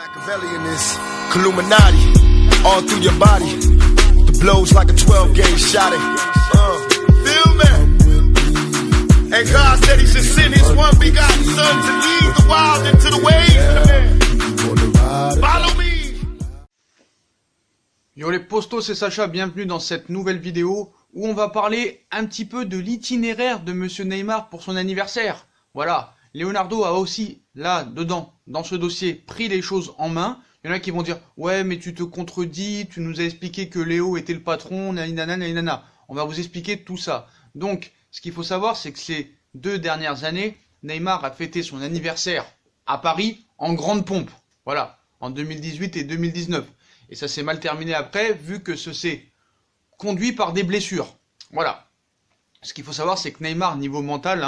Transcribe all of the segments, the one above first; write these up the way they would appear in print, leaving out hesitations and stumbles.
Machiavelli in this Illuminati, all through your body. The blows like a 12-gauge shot. Feel me? And God said He should send His one begotten Son to lead the wild into the ways. Follow me. Yo les postos, c'est Sacha, bienvenue dans cette nouvelle vidéo où on va parler un petit peu de l'itinéraire de Monsieur Neymar pour son anniversaire. Voilà, Leonardo a aussi, là, dedans, dans ce dossier, pris les choses en main. Il y en a qui vont dire « Ouais, mais tu te contredis, tu nous as expliqué que Léo était le patron, naninana, naninana. » On va vous expliquer tout ça. Donc, ce qu'il faut savoir, c'est que ces 2 dernières années, Neymar a fêté son anniversaire à Paris en grande pompe. Voilà, en 2018 et 2019. Et ça s'est mal terminé après, vu que ce s'est conduit par des blessures. Voilà. Ce qu'il faut savoir, c'est que Neymar, niveau mental,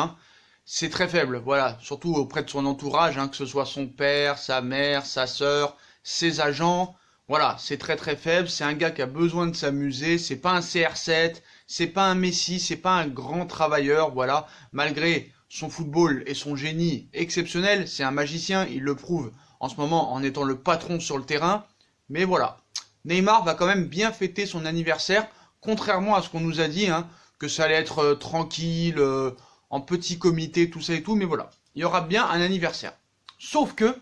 c'est très faible. Voilà, surtout auprès de son entourage, que ce soit son père, sa mère, sa sœur, ses agents. Voilà, c'est très très faible. C'est un gars qui a besoin de s'amuser. C'est pas un CR7, c'est pas un Messi, c'est pas un grand travailleur. Voilà, malgré son football et son génie exceptionnel, c'est un magicien. Il le prouve en ce moment en étant le patron sur le terrain. Mais voilà, Neymar va quand même bien fêter son anniversaire, contrairement à ce qu'on nous a dit, que ça allait être tranquille, en petit comité, tout ça et tout, mais voilà, il y aura bien un anniversaire. Sauf que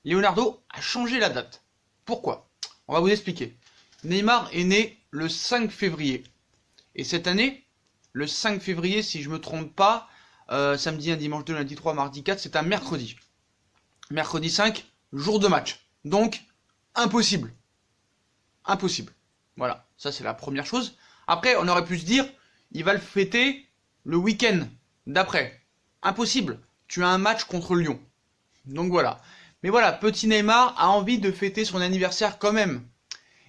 Leonardo a changé la date. Pourquoi? On va vous expliquer. Neymar est né le 5 février. Et cette année, le 5 février, si je ne me trompe pas, samedi 1, dimanche 2, lundi 3, mardi 4, c'est un mercredi. Mercredi 5, jour de match. Donc, impossible. Impossible. Voilà, ça c'est la première chose. Après, on aurait pu se dire, il va le fêter le week-end d'après. Impossible. Tu as un match contre Lyon. Donc voilà. Mais voilà, petit Neymar a envie de fêter son anniversaire quand même.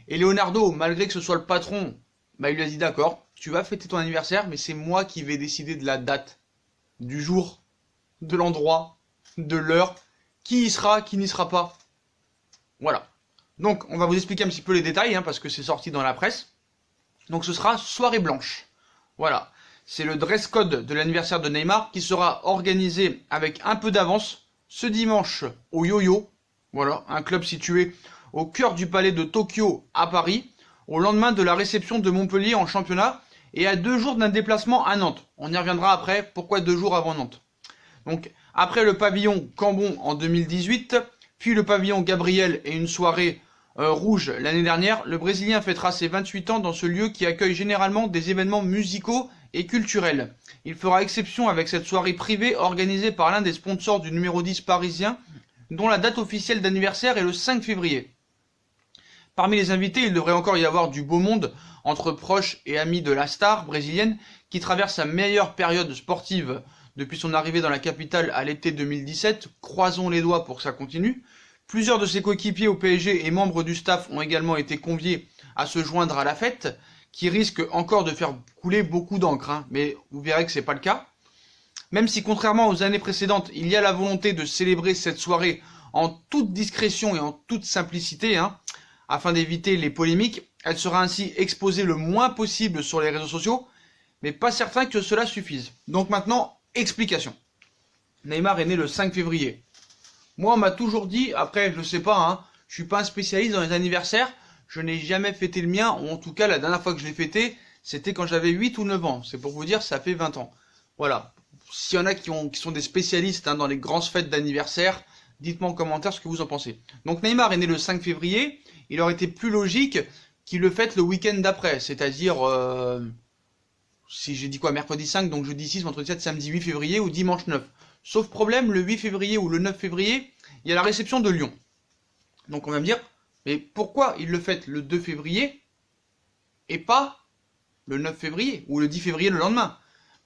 Et Leonardo, malgré que ce soit le patron, il lui a dit d'accord, tu vas fêter ton anniversaire, mais c'est moi qui vais décider de la date, du jour, de l'endroit, de l'heure, qui y sera, qui n'y sera pas. Voilà. Donc, on va vous expliquer un petit peu les détails, parce que c'est sorti dans la presse. Donc, ce sera soirée blanche. Voilà. C'est le dress code de l'anniversaire de Neymar qui sera organisé avec un peu d'avance ce dimanche au Yo-Yo. Voilà, un club situé au cœur du palais de Tokyo à Paris, au lendemain de la réception de Montpellier en championnat et à 2 jours d'un déplacement à Nantes. On y reviendra après, pourquoi 2 jours avant Nantes. Donc, après le pavillon Cambon en 2018, puis le pavillon Gabriel et une soirée rouge l'année dernière, le Brésilien fêtera ses 28 ans dans ce lieu qui accueille généralement des événements musicaux et culturels. Il fera exception avec cette soirée privée organisée par l'un des sponsors du numéro 10 parisien, dont la date officielle d'anniversaire est le 5 février. Parmi les invités, il devrait encore y avoir du beau monde entre proches et amis de la star brésilienne qui traverse sa meilleure période sportive depuis son arrivée dans la capitale à l'été 2017. Croisons les doigts pour que ça continue. Plusieurs de ses coéquipiers au PSG et membres du staff ont également été conviés à se joindre à la fête, qui risque encore de faire couler beaucoup d'encre, mais vous verrez que c'est pas le cas. Même si contrairement aux années précédentes, il y a la volonté de célébrer cette soirée en toute discrétion et en toute simplicité, afin d'éviter les polémiques, elle sera ainsi exposée le moins possible sur les réseaux sociaux, mais pas certain que cela suffise. Donc maintenant, explication. Neymar est né le 5 février. Moi, on m'a toujours dit, après, je sais pas, je suis pas un spécialiste dans les anniversaires, je n'ai jamais fêté le mien, ou en tout cas, la dernière fois que je l'ai fêté, c'était quand j'avais 8 ou 9 ans. C'est pour vous dire, ça fait 20 ans. Voilà. S'il y en a qui sont des spécialistes dans les grandes fêtes d'anniversaire, dites-moi en commentaire ce que vous en pensez. Donc Neymar est né le 5 février, il aurait été plus logique qu'il le fête le week-end d'après, c'est-à-dire, si j'ai dit quoi, mercredi 5, donc jeudi 6, vendredi 7, samedi 8 février ou dimanche 9. Sauf problème, le 8 février ou le 9 février, il y a la réception de Lyon. Donc on va me dire, mais pourquoi il le fête le 2 février et pas le 9 février ou le 10 février le lendemain?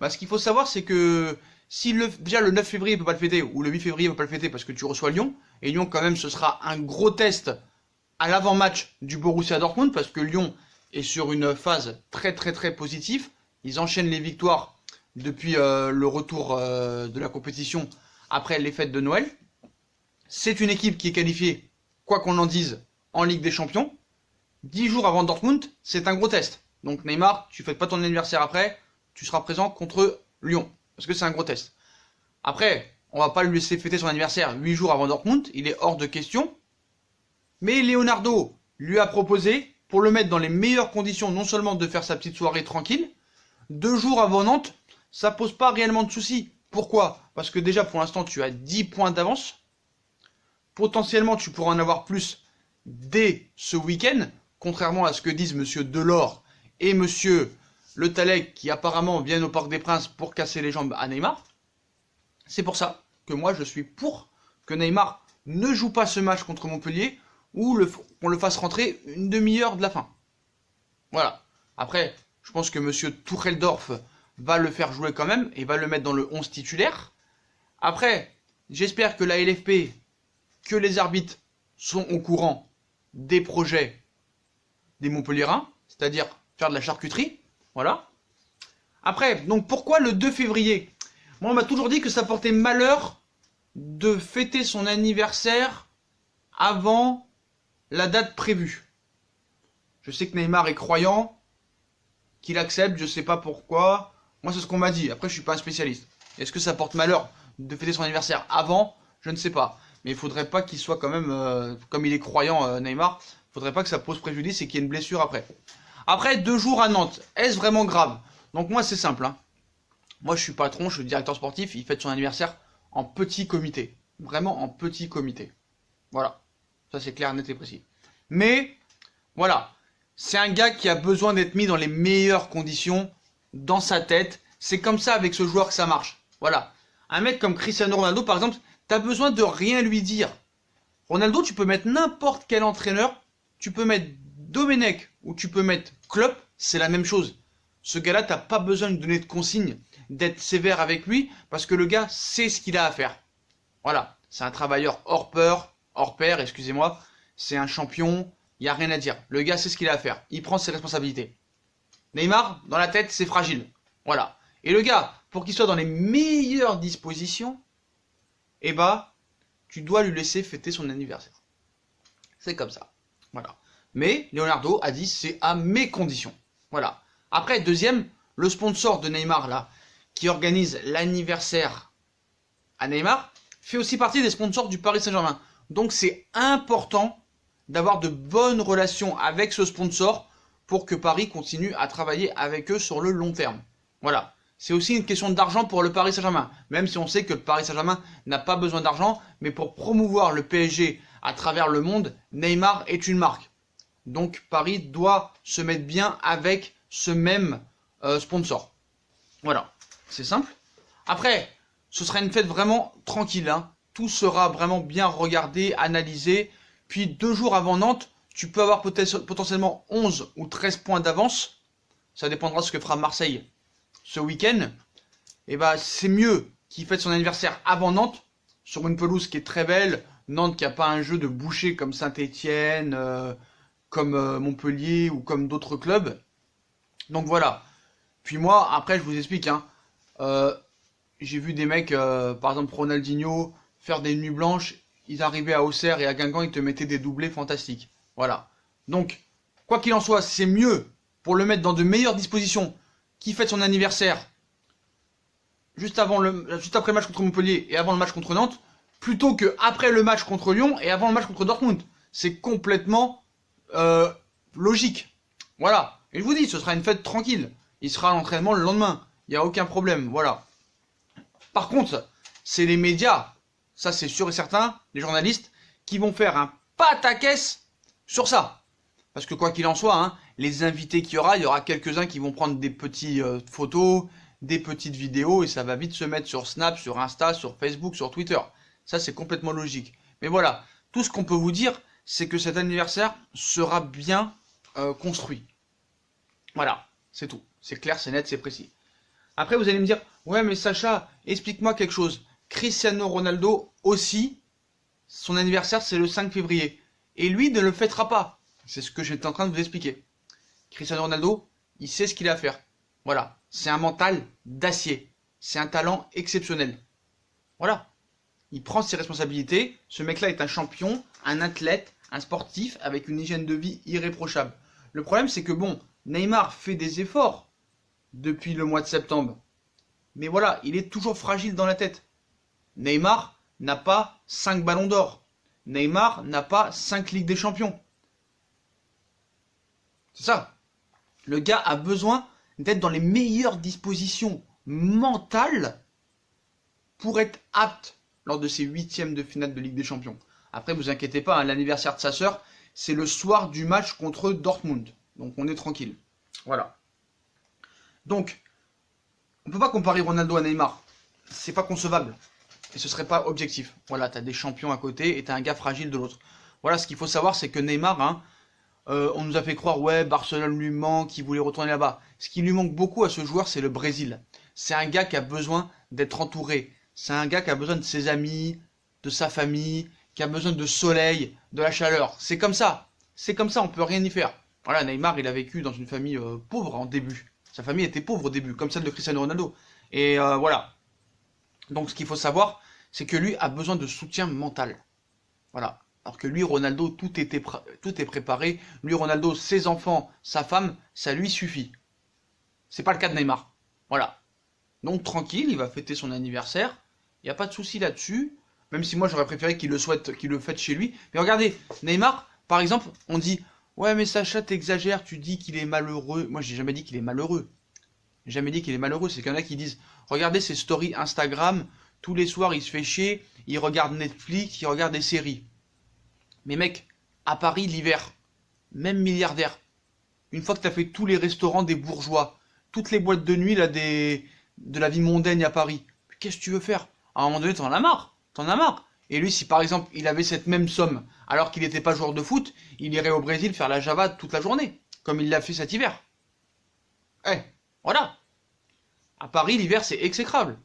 Ce qu'il faut savoir, c'est que si déjà le 9 février ne peut pas le fêter ou le 8 février ne peut pas le fêter parce que tu reçois Lyon, et Lyon quand même ce sera un gros test à l'avant-match du Borussia Dortmund parce que Lyon est sur une phase très très très positive. Ils enchaînent les victoires depuis le retour de la compétition après les fêtes de Noël. C'est une équipe qui est qualifiée, quoi qu'on en dise, en Ligue des Champions. 10 jours avant Dortmund, c'est un gros test. Donc Neymar, tu fêtes pas ton anniversaire après, tu seras présent contre Lyon, parce que c'est un gros test. Après, on va pas lui laisser fêter son anniversaire 8 jours avant Dortmund, il est hors de question. Mais Leonardo lui a proposé, pour le mettre dans les meilleures conditions, non seulement de faire sa petite soirée tranquille, 2 jours avant Nantes, ça pose pas réellement de soucis. Pourquoi? Parce que déjà pour l'instant tu as 10 points d'avance. Potentiellement tu pourras en avoir plus dès ce week-end, contrairement à ce que disent monsieur Delors et monsieur Le Talec qui apparemment viennent au Parc des Princes pour casser les jambes à Neymar. C'est pour ça que moi je suis pour que Neymar ne joue pas ce match contre Montpellier ou qu'on le fasse rentrer une demi-heure de la fin. Voilà. Après, je pense que monsieur Tucheldorf va le faire jouer quand même et va le mettre dans le 11 titulaire. Après, j'espère que la LFP, que les arbitres sont au courant des projets des Montpelliérains, c'est-à-dire faire de la charcuterie. Voilà. Après, donc pourquoi le 2 février? Moi, on m'a toujours dit que ça portait malheur de fêter son anniversaire avant la date prévue. Je sais que Neymar est croyant, qu'il accepte, je sais pas pourquoi. Moi, c'est ce qu'on m'a dit. Après, je suis pas un spécialiste. Est-ce que ça porte malheur de fêter son anniversaire avant? Je ne sais pas. Mais il faudrait pas qu'il soit quand même, comme il est croyant, Neymar, il faudrait pas que ça pose préjudice et qu'il y ait une blessure après. Après, 2 jours à Nantes, est-ce vraiment grave? Donc moi, c'est simple. Hein. Moi, je suis patron, je suis directeur sportif, il fête son anniversaire en petit comité. Vraiment en petit comité. Voilà. Ça, c'est clair, net et précis. Mais, voilà. C'est un gars qui a besoin d'être mis dans les meilleures conditions, dans sa tête. C'est comme ça avec ce joueur que ça marche. Voilà. Un mec comme Cristiano Ronaldo, par exemple, t'as besoin de rien lui dire. Ronaldo, tu peux mettre n'importe quel entraîneur. Tu peux mettre Domenech ou tu peux mettre Klopp. C'est la même chose. Ce gars-là, t'as pas besoin de lui donner de consignes, d'être sévère avec lui, parce que le gars sait ce qu'il a à faire. Voilà. C'est un travailleur hors pair, excusez-moi. C'est un champion. Il n'y a rien à dire. Le gars sait ce qu'il a à faire. Il prend ses responsabilités. Neymar, dans la tête, c'est fragile. Voilà. Et le gars, pour qu'il soit dans les meilleures dispositions, eh bah, tu dois lui laisser fêter son anniversaire. C'est comme ça. Voilà. Mais Leonardo a dit c'est à mes conditions. Voilà. Après, deuxième, le sponsor de Neymar, là, qui organise l'anniversaire à Neymar, fait aussi partie des sponsors du Paris Saint-Germain. Donc c'est important d'avoir de bonnes relations avec ce sponsor pour que Paris continue à travailler avec eux sur le long terme. Voilà. C'est aussi une question d'argent pour le Paris Saint-Germain. Même si on sait que le Paris Saint-Germain n'a pas besoin d'argent, mais pour promouvoir le PSG à travers le monde, Neymar est une marque. Donc Paris doit se mettre bien avec ce même sponsor. Voilà. C'est simple. Après, ce sera une fête vraiment tranquille. Hein. Tout sera vraiment bien regardé, analysé. Puis 2 jours avant Nantes, tu peux avoir potentiellement 11 ou 13 points d'avance. Ça dépendra de ce que fera Marseille ce week-end. Et bah c'est mieux qu'il fête son anniversaire avant Nantes, sur une pelouse qui est très belle. Nantes qui n'a pas un jeu de boucher comme Saint-Etienne, comme Montpellier ou comme d'autres clubs. Donc voilà. Puis moi, après je vous explique. Hein, j'ai vu des mecs, par exemple Ronaldinho, faire des nuits blanches. Ils arrivaient à Auxerre et à Guingamp, ils te mettaient des doublés fantastiques. Voilà. Donc, quoi qu'il en soit, c'est mieux pour le mettre dans de meilleures dispositions qui fête son anniversaire juste après le match contre Montpellier et avant le match contre Nantes, plutôt que après le match contre Lyon et avant le match contre Dortmund. C'est complètement logique. Voilà. Et je vous dis, ce sera une fête tranquille. Il sera à l'entraînement le lendemain. Il n'y a aucun problème. Voilà. Par contre, c'est les médias, ça c'est sûr et certain, les journalistes, qui vont faire un pataquès sur ça. Parce que quoi qu'il en soit, hein, les invités qu'il y aura quelques-uns qui vont prendre des petites photos, des petites vidéos, et ça va vite se mettre sur Snap, sur Insta, sur Facebook, sur Twitter. Ça c'est complètement logique. Mais voilà, tout ce qu'on peut vous dire, c'est que cet anniversaire sera bien construit. Voilà, c'est tout. C'est clair, c'est net, c'est précis. Après vous allez me dire, ouais mais Sacha, explique-moi quelque chose. Cristiano Ronaldo aussi, son anniversaire c'est le 5 février. Et lui ne le fêtera pas. C'est ce que j'étais en train de vous expliquer. Cristiano Ronaldo, il sait ce qu'il a à faire. Voilà. C'est un mental d'acier. C'est un talent exceptionnel. Voilà. Il prend ses responsabilités. Ce mec-là est un champion, un athlète, un sportif avec une hygiène de vie irréprochable. Le problème c'est que bon, Neymar fait des efforts depuis le mois de septembre. Mais voilà, il est toujours fragile dans la tête. Neymar n'a pas 5 ballons d'or. Neymar n'a pas 5 Ligues des Champions. C'est ça. Le gars a besoin d'être dans les meilleures dispositions mentales pour être apte lors de ses 8e de finale de Ligue des Champions. Après, vous inquiétez pas, hein, l'anniversaire de sa sœur, c'est le soir du match contre Dortmund. Donc on est tranquille. Voilà. Donc, on peut pas comparer Ronaldo à Neymar. C'est pas concevable. Et ce serait pas objectif. Voilà, t'as des champions à côté et t'as un gars fragile de l'autre. Voilà, ce qu'il faut savoir, c'est que Neymar, hein, on nous a fait croire, ouais, Barcelone lui manque, il voulait retourner là-bas. Ce qui lui manque beaucoup à ce joueur, c'est le Brésil. C'est un gars qui a besoin d'être entouré. C'est un gars qui a besoin de ses amis, de sa famille, qui a besoin de soleil, de la chaleur. C'est comme ça. C'est comme ça, on peut rien y faire. Voilà, Neymar, il a vécu dans une famille pauvre en début. Sa famille était pauvre au début, comme celle de Cristiano Ronaldo. Et voilà. Donc ce qu'il faut savoir, c'est que lui a besoin de soutien mental. Voilà. Alors que lui, Ronaldo, tout est préparé. Lui, Ronaldo, ses enfants, sa femme, ça lui suffit. C'est pas le cas de Neymar. Voilà. Donc tranquille, il va fêter son anniversaire. Il n'y a pas de souci là-dessus. Même si moi, j'aurais préféré qu'il le fête chez lui. Mais regardez, Neymar, par exemple, on dit... Ouais, mais Sacha, t'exagères, tu dis qu'il est malheureux. Moi, j'ai jamais dit qu'il est malheureux. J'ai jamais dit qu'il est malheureux. C'est qu'il y en a qui disent, regardez ses stories Instagram, tous les soirs, il se fait chier, il regarde Netflix, il regarde des séries. Mais mec, à Paris, l'hiver, même milliardaire, une fois que t'as fait tous les restaurants des bourgeois, toutes les boîtes de nuit là, de la vie mondaine à Paris, qu'est-ce que tu veux faire? À un moment donné, t'en as marre. T'en as marre. Et lui, si par exemple, il avait cette même somme, alors qu'il n'était pas joueur de foot, il irait au Brésil faire la Java toute la journée, comme il l'a fait cet hiver. Voilà. À Paris, l'hiver, c'est exécrable.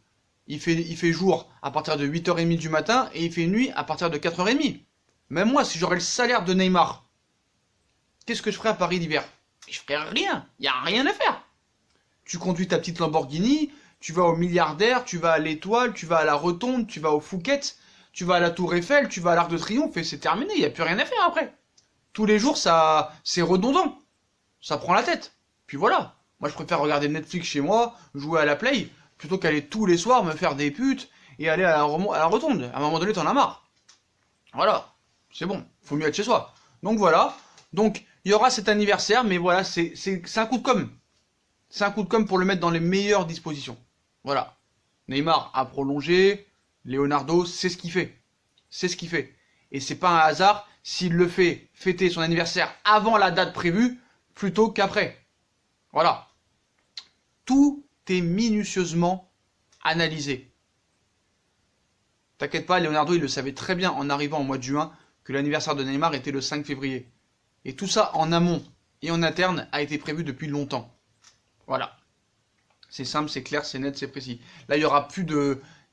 Il fait jour à partir de 8h30 du matin, et il fait nuit à partir de 4h30. Même moi, si j'aurais le salaire de Neymar, qu'est-ce que je ferais à Paris l'hiver? Je ferais rien. Il n'y a rien à faire. Tu conduis ta petite Lamborghini, tu vas au Milliardaire, tu vas à l'Étoile, tu vas à la Rotonde, tu vas au Fouquet's, tu vas à la Tour Eiffel, tu vas à l'Arc de Triomphe et c'est terminé, il n'y a plus rien à faire après. Tous les jours, c'est redondant. Ça prend la tête. Puis voilà. Moi, je préfère regarder Netflix chez moi, jouer à la Play, plutôt qu'aller tous les soirs me faire des putes et aller à la Rotonde. À un moment donné, t'en as marre. Voilà. C'est bon. Faut mieux être chez soi. Donc voilà. Donc, il y aura cet anniversaire, mais voilà, c'est un coup de com'. C'est un coup de com' pour le mettre dans les meilleures dispositions. Voilà. Neymar a prolongé. Leonardo, c'est ce qu'il fait. C'est ce qu'il fait. Et c'est pas un hasard s'il le fait fêter son anniversaire avant la date prévue plutôt qu'après. Voilà. Tout est minutieusement analysé. T'inquiète pas, Leonardo, il le savait très bien en arrivant au mois de juin que l'anniversaire de Neymar était le 5 février. Et tout ça en amont et en interne a été prévu depuis longtemps. Voilà. C'est simple, c'est clair, c'est net, c'est précis. Là, il n'y aura plus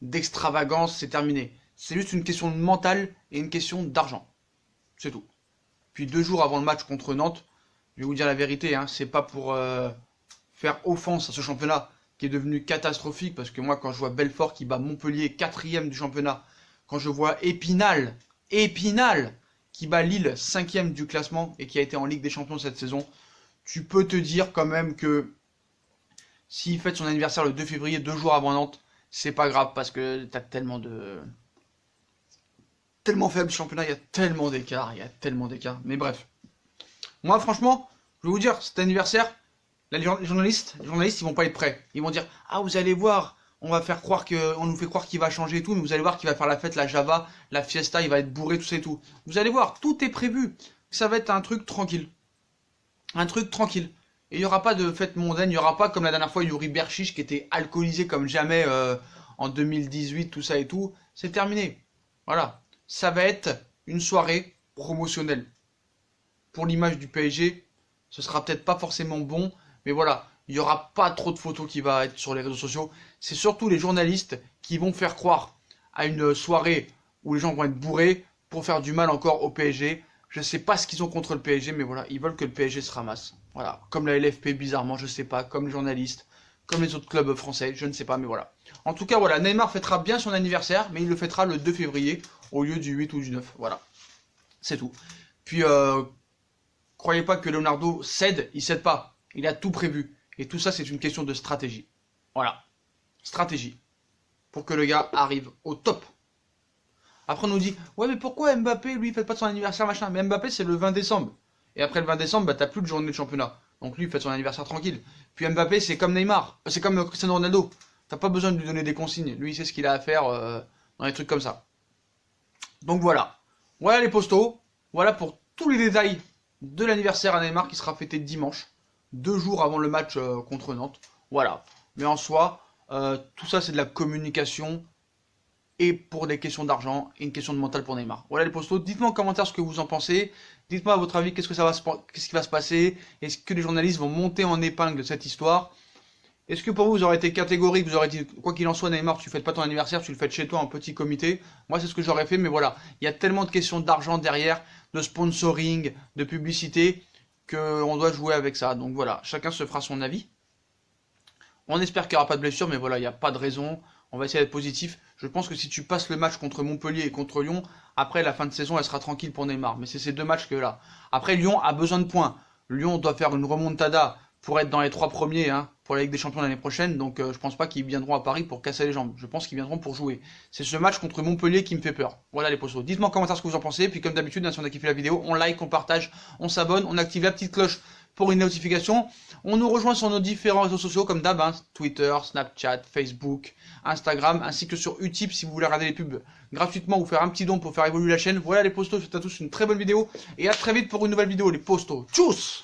d'extravagance, c'est terminé. C'est juste une question de mental et une question d'argent. C'est tout. Puis 2 jours avant le match contre Nantes, je vais vous dire la vérité, hein, c'est pas pour faire offense à ce championnat qui est devenu catastrophique, parce que moi, quand je vois Belfort qui bat Montpellier 4e du championnat, quand je vois Épinal qui bat Lille 5e du classement et qui a été en Ligue des Champions cette saison, tu peux te dire quand même que s'il fête son anniversaire le 2 février, 2 jours avant Nantes, c'est pas grave parce que t'as tellement faible championnat, il y a tellement d'écart, Mais bref. Moi, franchement, je vais vous dire, cet anniversaire, là, les journalistes, ils vont pas être prêts. Ils vont dire, ah, vous allez voir, on nous fait croire qu'il va changer et tout, mais vous allez voir qu'il va faire la fête, la Java, la fiesta, il va être bourré, tout ça et tout. Vous allez voir, tout est prévu. Ça va être un truc tranquille. Un truc tranquille. Et il n'y aura pas de fête mondaine, il n'y aura pas comme la dernière fois Yuri Berchiche qui était alcoolisé comme jamais en 2018, tout ça et tout. C'est terminé. Voilà. Ça va être une soirée promotionnelle. Pour l'image du PSG, ce sera peut-être pas forcément bon, mais voilà. Il n'y aura pas trop de photos qui vont être sur les réseaux sociaux. C'est surtout les journalistes qui vont faire croire à une soirée où les gens vont être bourrés pour faire du mal encore au PSG. Je ne sais pas ce qu'ils ont contre le PSG, mais voilà, ils veulent que le PSG se ramasse. Voilà, comme la LFP bizarrement, je ne sais pas, comme les journalistes, comme les autres clubs français, je ne sais pas, mais voilà. En tout cas, voilà, Neymar fêtera bien son anniversaire, mais il le fêtera le 2 février au lieu du 8 ou du 9. Voilà, c'est tout. Puis, croyez pas que Leonardo cède, il cède pas. Il a tout prévu. Et tout ça, c'est une question de stratégie. Voilà, stratégie. Pour que le gars arrive au top. Après, on nous dit, ouais, mais pourquoi Mbappé, lui, il fête pas de son anniversaire, machin. Mais Mbappé, c'est le 20 décembre. Et après le 20 décembre, bah, t'as plus de journée de championnat. Donc lui, il fête son anniversaire tranquille. Puis Mbappé, c'est comme Neymar. C'est comme Cristiano Ronaldo. T'as pas besoin de lui donner des consignes. Lui, il sait ce qu'il a à faire dans les trucs comme ça. Donc voilà. Voilà les postos. Voilà pour tous les détails de l'anniversaire à Neymar qui sera fêté dimanche. 2 jours avant le match contre Nantes. Voilà. Mais en soi, tout ça, c'est de la communication. Et pour des questions d'argent et une question de mental pour Neymar. Voilà les postos. Dites-moi en commentaire ce que vous en pensez. Dites-moi à votre avis qu'est-ce qui va se passer. Est-ce que les journalistes vont monter en épingle de cette histoire? Est-ce que pour vous aurez été catégorique, vous aurez dit quoi qu'il en soit Neymar, tu fêtes pas ton anniversaire, tu le fêtes chez toi en petit comité? Moi c'est ce que j'aurais fait, mais voilà, il y a tellement de questions d'argent derrière, de sponsoring, de publicité, qu'on doit jouer avec ça. Donc voilà, chacun se fera son avis. On espère qu'il n'y aura pas de blessure, mais voilà, il n'y a pas de raison. On va essayer d'être positif. Je pense que si tu passes le match contre Montpellier et contre Lyon, après la fin de saison, elle sera tranquille pour Neymar. Mais c'est ces 2 matchs que là. Après, Lyon a besoin de points. Lyon doit faire une remontada pour être dans les 3 premiers pour la Ligue des Champions l'année prochaine. Donc je pense pas qu'ils viendront à Paris pour casser les jambes. Je pense qu'ils viendront pour jouer. C'est ce match contre Montpellier qui me fait peur. Voilà les postos. Dites-moi en commentaire ce que vous en pensez. Puis comme d'habitude, si on a kiffé la vidéo, on like, on partage, on s'abonne, on active la petite cloche pour une notification. On nous rejoint sur nos différents réseaux sociaux comme d'hab, Twitter, Snapchat, Facebook, Instagram, ainsi que sur Utip si vous voulez regarder les pubs gratuitement ou faire un petit don pour faire évoluer la chaîne. Voilà les postos, je vous souhaite à tous une très bonne vidéo et à très vite pour une nouvelle vidéo les postos. Tchuss!